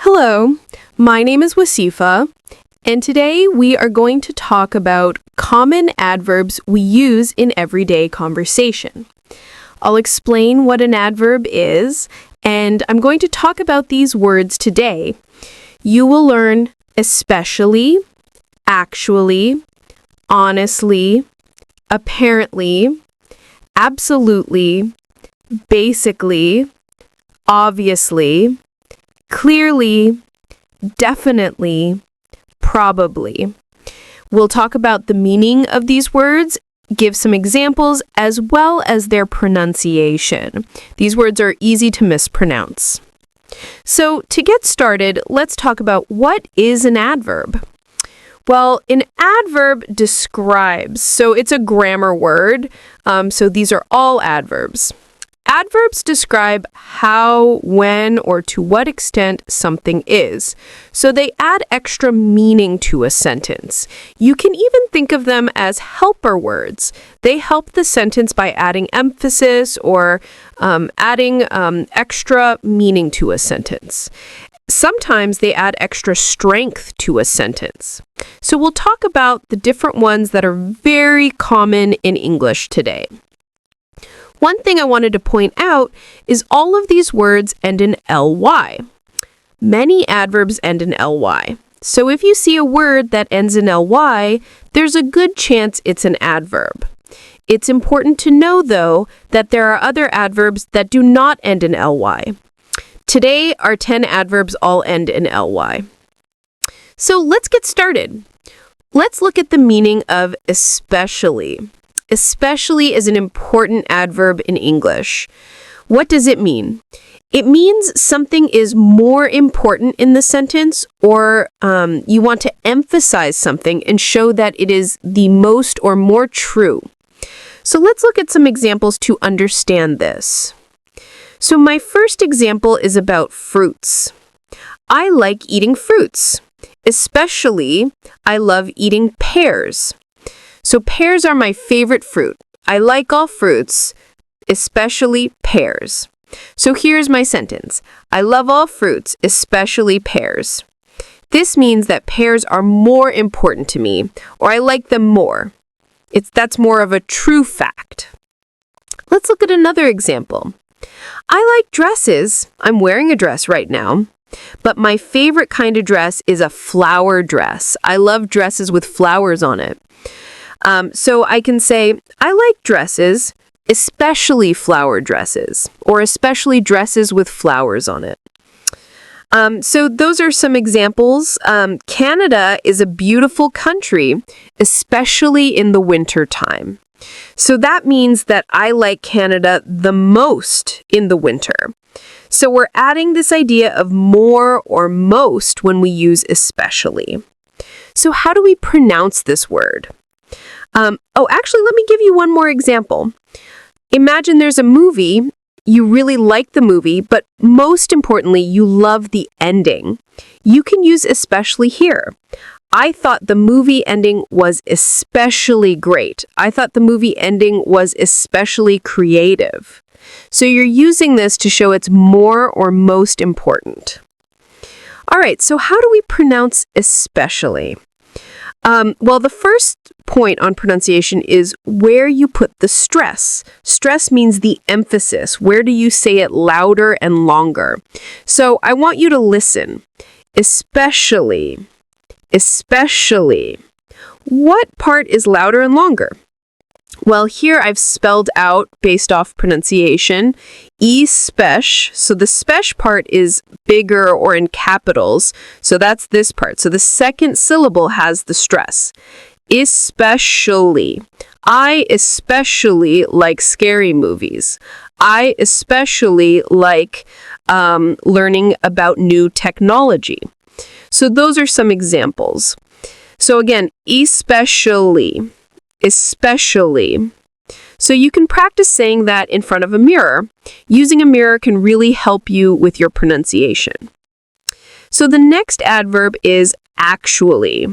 Hello, my name is Wasifa, and today we are going to talk about common adverbs we use in everyday conversation. I'll explain what an adverb is, and I'm going to talk about these words today. You will learn especially, actually, honestly, apparently, absolutely, basically, obviously, clearly, definitely, probably. We'll talk about the meaning of these words, give some examples, as well as their pronunciation. These words are easy to mispronounce. So, to get started, let's talk about what is an adverb. Well, an adverb describes, so it's a grammar word, so these are all adverbs. Adverbs describe how, when, or to what extent something is. So they add extra meaning to a sentence. You can even think of them as helper words. They help the sentence by adding emphasis or adding extra meaning to a sentence. Sometimes they add extra strength to a sentence. So we'll talk about the different ones that are very common in English today. One thing I wanted to point out is all of these words end in ly. Many adverbs end in ly. So if you see a word that ends in ly, there's a good chance it's an adverb. It's important to know, though, that there are other adverbs that do not end in ly. Today, our 10 adverbs all end in ly. So let's get started. Let's look at the meaning of especially. Especially is an important adverb in English. What does it mean? It means something is more important in the sentence, or you want to emphasize something and show that it is the most or more true. So let's look at some examples to understand this. So my first example is about fruits. I like eating fruits. Especially, I love eating pears. So pears are my favorite fruit. I like all fruits, especially pears. So here's my sentence. I love all fruits, especially pears. This means that pears are more important to me, or I like them more. That's more of a true fact. Let's look at another example. I like dresses. I'm wearing a dress right now. But my favorite kind of dress is a flower dress. I love dresses with flowers on it. So I can say, I like dresses, especially flower dresses, or especially dresses with flowers on it. So those are some examples. Canada is a beautiful country, especially in the winter time. So that means that I like Canada the most in the winter. So we're adding this idea of more or most when we use especially. So how do we pronounce this word? Actually, let me give you one more example. Imagine there's a movie, you really like the movie, but most importantly, you love the ending. You can use especially here. I thought the movie ending was especially great. I thought the movie ending was especially creative. So you're using this to show it's more or most important. All right, so how do we pronounce especially? Well, the first point on pronunciation is where you put the stress. Stress means the emphasis. Where do you say it louder and longer? So I want you to listen. Especially. Especially. What part is louder and longer? Well, here I've spelled out, based off pronunciation, es-Pesh. So the spesh part is bigger or in capitals. So that's this part. So the second syllable has the stress. Especially. I especially like scary movies. I especially like learning about new technology. So those are some examples. So again, especially. Especially. So you can practice saying that in front of a mirror. Using a mirror can really help you with your pronunciation. So the next adverb is actually.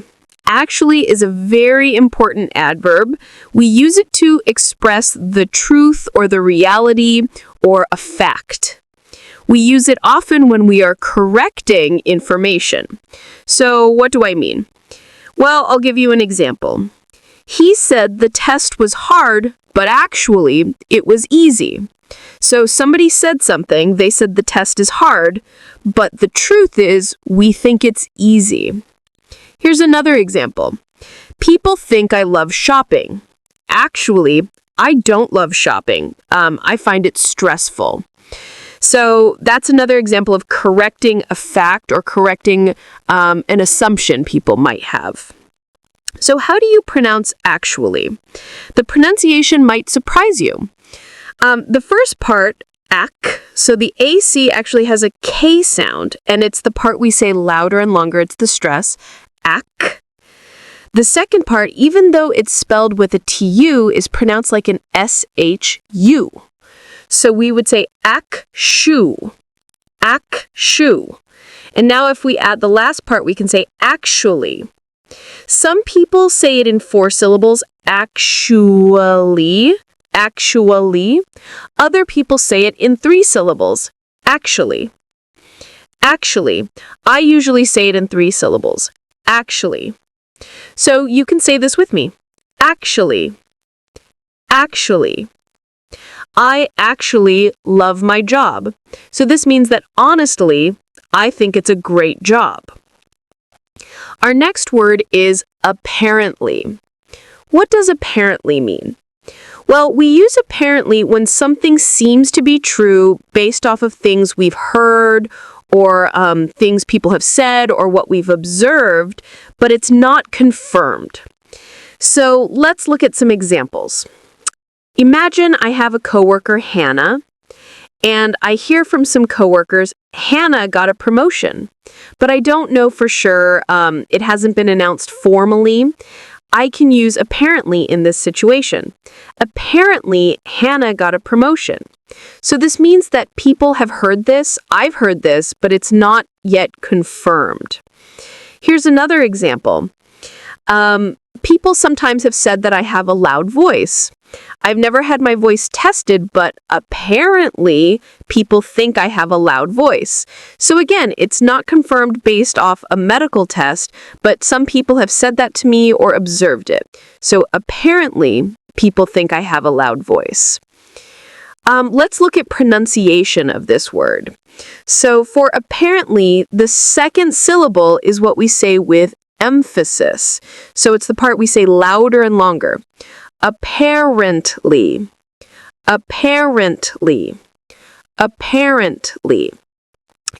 Actually is a very important adverb. We use it to express the truth or the reality or a fact. We use it often when we are correcting information. So what do I mean? Well, I'll give you an example. He said the test was hard, but actually it was easy. So somebody said something, they said the test is hard, but the truth is we think it's easy. Here's another example. People think I love shopping. Actually, I don't love shopping. I find it stressful. So that's another example of correcting a fact or correcting an assumption people might have. So how do you pronounce actually? The pronunciation might surprise you. The first part, ac, so the AC actually has a K sound, and it's the part we say louder and longer. It's the stress, ac. The second part, even though it's spelled with a TU, is pronounced like an SHU. So we would say ac-shu, ac-shu. And now if we add the last part, we can say actually. Some people say it in 4 syllables, ac-shu-ly, ac-shu-ly. Other people say it in 3 syllables, actually. Actually. I usually say it in 3 syllables, actually. So you can say this with me. Actually. Actually. I actually love my job. So this means that honestly, I think it's a great job. Our next word is apparently. What does apparently mean? Well, we use apparently when something seems to be true based off of things we've heard or things people have said or what we've observed, but it's not confirmed. So let's look at some examples. Imagine I have a coworker, Hannah, and I hear from some coworkers, Hannah got a promotion, but I don't know for sure. It hasn't been announced formally. I can use apparently in this situation. Apparently, Hannah got a promotion. So this means that people have heard this, I've heard this, but it's not yet confirmed. Here's another example. People sometimes have said that I have a loud voice. I've never had my voice tested, but apparently people think I have a loud voice. So again, it's not confirmed based off a medical test, but some people have said that to me or observed it. So apparently people think I have a loud voice. Let's look at pronunciation of this word. So for apparently, the second syllable is what we say with emphasis. So it's the part we say louder and longer. Apparently, apparently, apparently.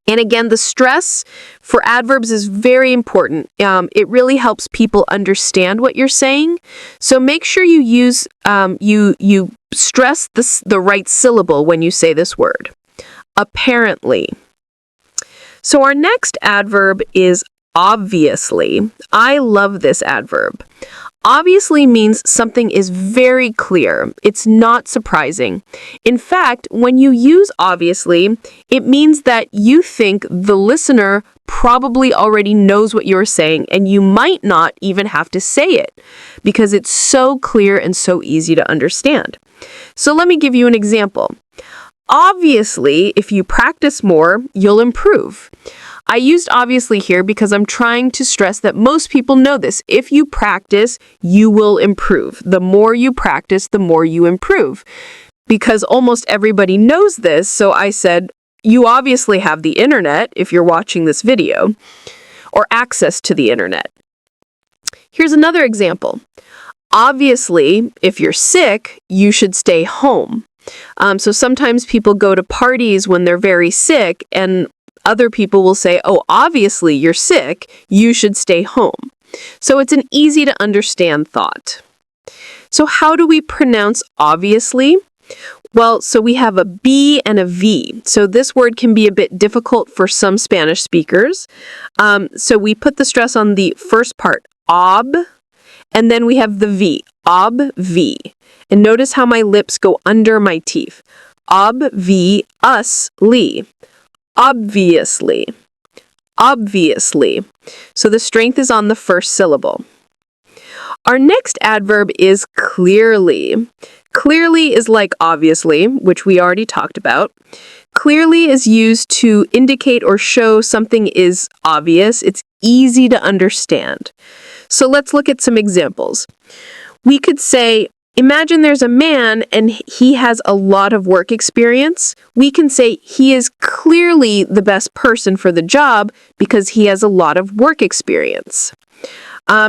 And again, the stress for adverbs is very important. It really helps people understand what you're saying. So make sure you use, you stress the right syllable when you say this word. Apparently. So our next adverb is obviously. I love this adverb. Obviously means something is very clear. It's not surprising. In fact, when you use obviously, it means that you think the listener probably already knows what you're saying, and you might not even have to say it because it's so clear and so easy to understand. So let me give you an example. Obviously, if you practice more, you'll improve. I used obviously here because I'm trying to stress that most people know this. If you practice, you will improve. The more you practice, the more you improve. Because almost everybody knows this, so I said, you obviously have the internet if you're watching this video, or access to the internet. Here's another example. Obviously, if you're sick, you should stay home. So sometimes people go to parties when they're very sick, and other people will say, oh, obviously you're sick, you should stay home. So it's an easy to understand thought. So how do we pronounce obviously? Well, so we have a B and a V. So this word can be a bit difficult for some Spanish speakers. So we put the stress on the first part, ob, and then we have the V, ob-vi. And notice how my lips go under my teeth. Ob-vi-ous-ly. Obviously. Obviously. So the strength is on the first syllable. Our next adverb is clearly. Clearly is like obviously, which we already talked about. clearly is used to indicate or show something is obvious. It's easy to understand. So let's look at some examples. We could say, imagine there's a man and he has a lot of work experience. We can say he is clearly the best person for the job because he has a lot of work experience.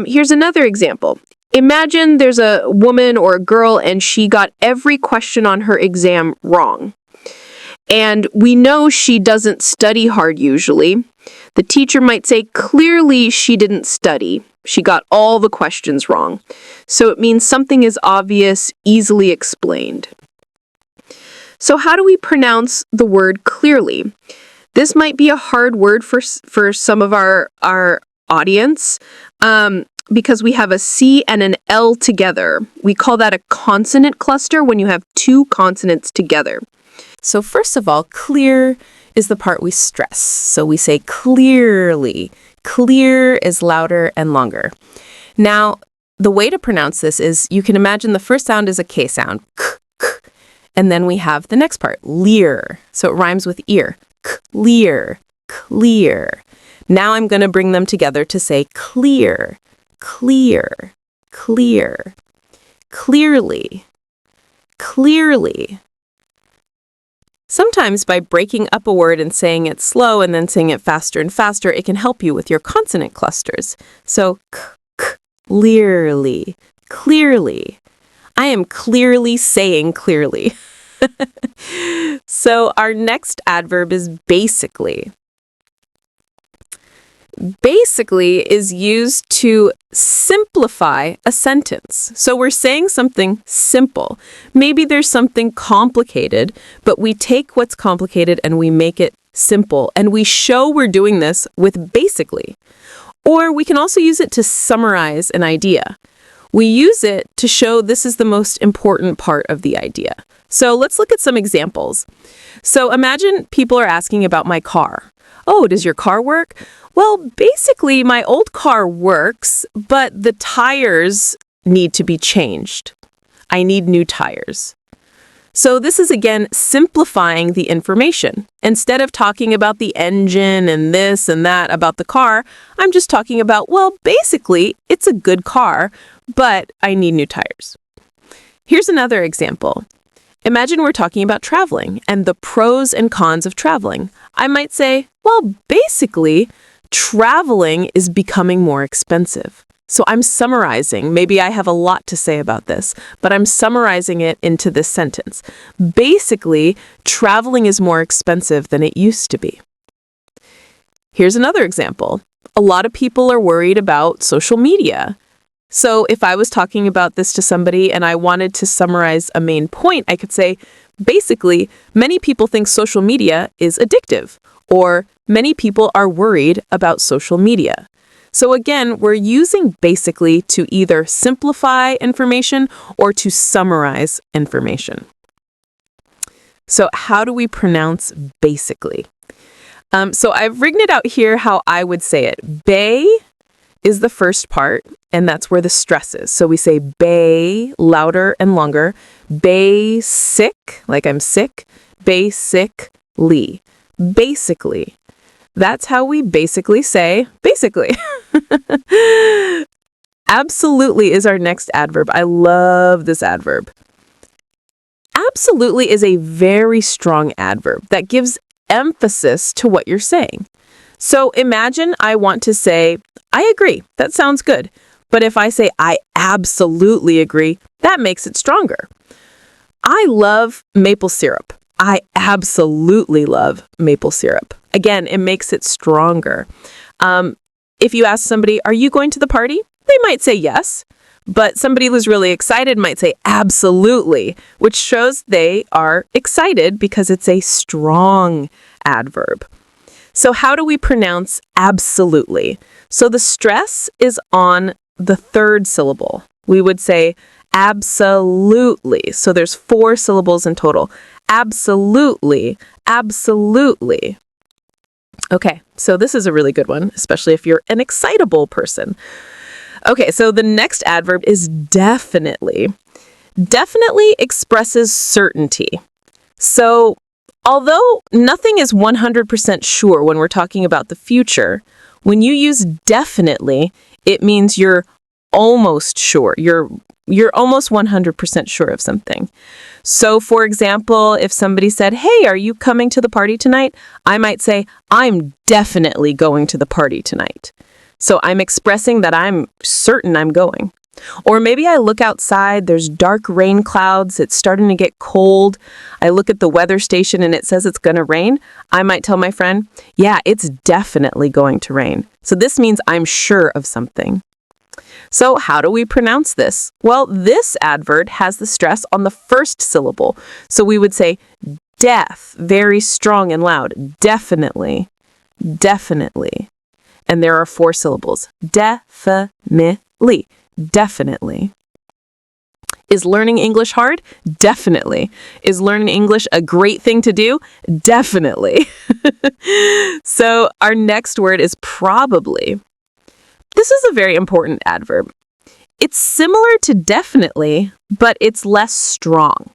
Here's another example. Imagine there's a woman or a girl and she got every question on her exam wrong. And we know she doesn't study hard usually. The teacher might say, clearly she didn't study. She got all the questions wrong. So it means something is obvious, easily explained. So how do we pronounce the word clearly? This might be a hard word for some of our audience because we have a C and an L together. We call that a consonant cluster when you have two consonants together. So first of all, clear is the part we stress. So we say clearly. Clear is louder and longer. Now, the way to pronounce this is you can imagine the first sound is a K sound, k, k, and then we have the next part, lear. So it rhymes with ear. Clear, clear. Now I'm going to bring them together to say clear, clear, clear, clearly, clearly. Sometimes by breaking up a word and saying it slow and then saying it faster and faster, it can help you with your consonant clusters. So, clearly, clearly. I am clearly saying clearly. So our next adverb is basically. Basically is used to simplify a sentence. So we're saying something simple. Maybe there's something complicated, but we take what's complicated and we make it simple. And we show we're doing this with basically. Or we can also use it to summarize an idea. We use it to show this is the most important part of the idea. So let's look at some examples. So imagine people are asking about my car. Oh, does your car work? Well, basically, my old car works, but the tires need to be changed. I need new tires. So this is, again, simplifying the information. Instead of talking about the engine and this and that about the car, I'm just talking about, well, basically, it's a good car, but I need new tires. Here's another example. Imagine we're talking about traveling and the pros and cons of traveling. I might say, well, basically, traveling is becoming more expensive. So I'm summarizing. Maybe I have a lot to say about this, but I'm summarizing it into this sentence. Basically, traveling is more expensive than it used to be. Here's another example. A lot of people are worried about social media. So if I was talking about this to somebody and I wanted to summarize a main point, I could say, basically, many people think social media is addictive, or many people are worried about social media. So again, we're using basically to either simplify information or to summarize information. So how do we pronounce basically? So I've written it out here how I would say it. Bay is the first part, and that's where the stress is. So we say bay, louder and longer. Basic, like I'm sick. Basically. Basically. That's how we basically say basically. Absolutely is our next adverb. I love this adverb. Absolutely is a very strong adverb that gives emphasis to what you're saying. So imagine I want to say, I agree. That sounds good. But if I say, I absolutely agree, that makes it stronger. I love maple syrup. I absolutely love maple syrup. Again, it makes it stronger. If you ask somebody, are you going to the party? They might say yes. But somebody who's really excited might say absolutely, which shows they are excited because it's a strong adverb. So how do we pronounce absolutely? So the stress is on the third syllable. We would say absolutely. So there's 4 syllables in total. Absolutely, absolutely. Okay, so this is a really good one, especially if you're an excitable person. Okay, so the next adverb is definitely. Definitely expresses certainty. So Although nothing is 100% sure when we're talking about the future, when you use definitely, it means you're almost sure. You're almost 100% sure of something. So, for example, if somebody said, "Hey, are you coming to the party tonight?" I might say, "I'm definitely going to the party tonight." So I'm expressing that I'm certain I'm going. Or maybe I look outside, there's dark rain clouds, it's starting to get cold. I look at the weather station and it says it's going to rain. I might tell my friend, "Yeah, it's definitely going to rain." So this means I'm sure of something. So how do we pronounce this? Well, this adverb has the stress on the first syllable. So we would say death, very strong and loud. Definitely, definitely. And there are 4 syllables. Definitely, definitely. Is learning English hard? Definitely. Is learning English a great thing to do? Definitely. So our next word is probably. This is a very important adverb. It's similar to definitely, but it's less strong.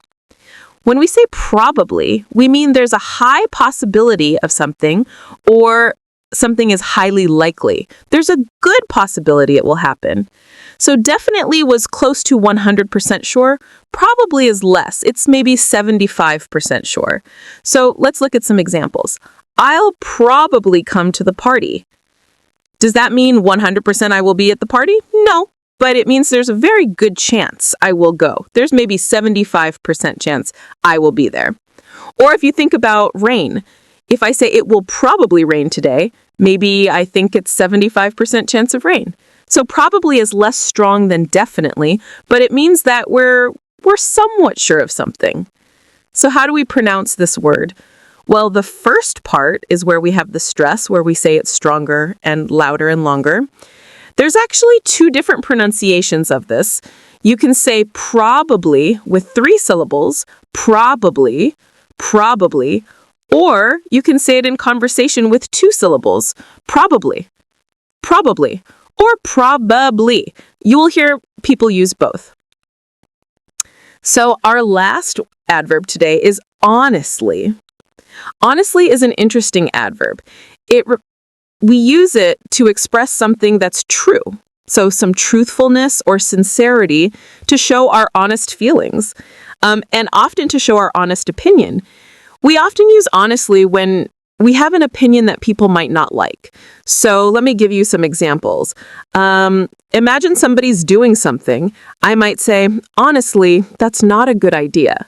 When we say probably, we mean there's a high possibility of something, or something is highly likely. There's a good possibility it will happen. So definitely was close to 100% sure. Probably is less. It's maybe 75% sure. So let's look at some examples. I'll probably come to the party. Does that mean 100% I will be at the party? No, but it means there's a very good chance I will go. There's maybe 75% chance I will be there. Or if you think about rain, if I say it will probably rain today, maybe I think it's 75% chance of rain. So probably is less strong than definitely, but it means that we're somewhat sure of something. So how do we pronounce this word? Well, the first part is where we have the stress, where we say it's stronger and louder and longer. There's actually 2 different pronunciations of this. You can say probably with 3 syllables, probably, probably, or you can say it in conversation with 2 syllables, probably, probably, or probably. You will hear people use both. So our last adverb today is honestly. Honestly is an interesting adverb. We use it to express something that's true. So some truthfulness or sincerity to show our honest feelings, and often to show our honest opinion. We often use honestly when we have an opinion that people might not like. So let me give you some examples. Imagine somebody's doing something. I might say, honestly, that's not a good idea.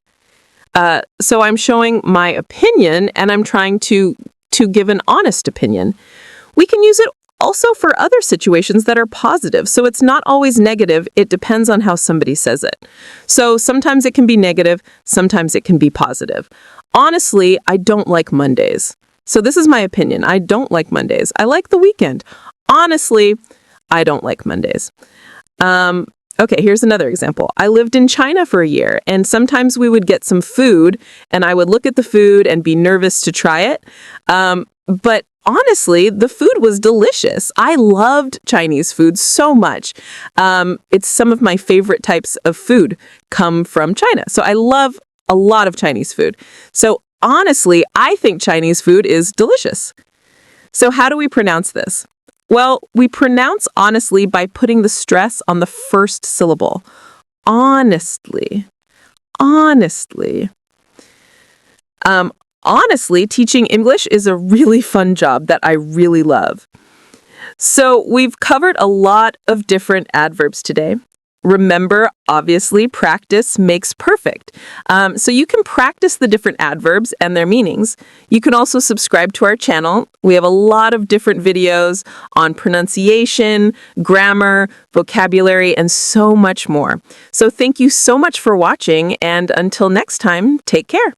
So I'm showing my opinion and I'm trying to give an honest opinion. We can use it also for other situations that are positive. So it's not always negative. It depends on how somebody says it. So sometimes it can be negative, sometimes it can be positive. Honestly, I don't like Mondays. So this is my opinion. I don't like Mondays. I like the weekend. Honestly, I don't like Mondays. Okay, here's another example. I lived in China for a year, and sometimes we would get some food, and I would look at the food and be nervous to try it. But honestly, the food was delicious. I loved Chinese food so much. It's some of my favorite types of food come from China. So I love a lot of Chinese food. So honestly, I think Chinese food is delicious. So how do we pronounce this? Well, we pronounce honestly by putting the stress on the first syllable. Honestly. Honestly. Honestly, teaching English is a really fun job that I really love. So we've covered a lot of different adverbs today. Remember, obviously, practice makes perfect. So you can practice the different adverbs and their meanings. You can also subscribe to our channel. We have a lot of different videos on pronunciation, grammar, vocabulary, and so much more. So thank you so much for watching, and until next time, take care.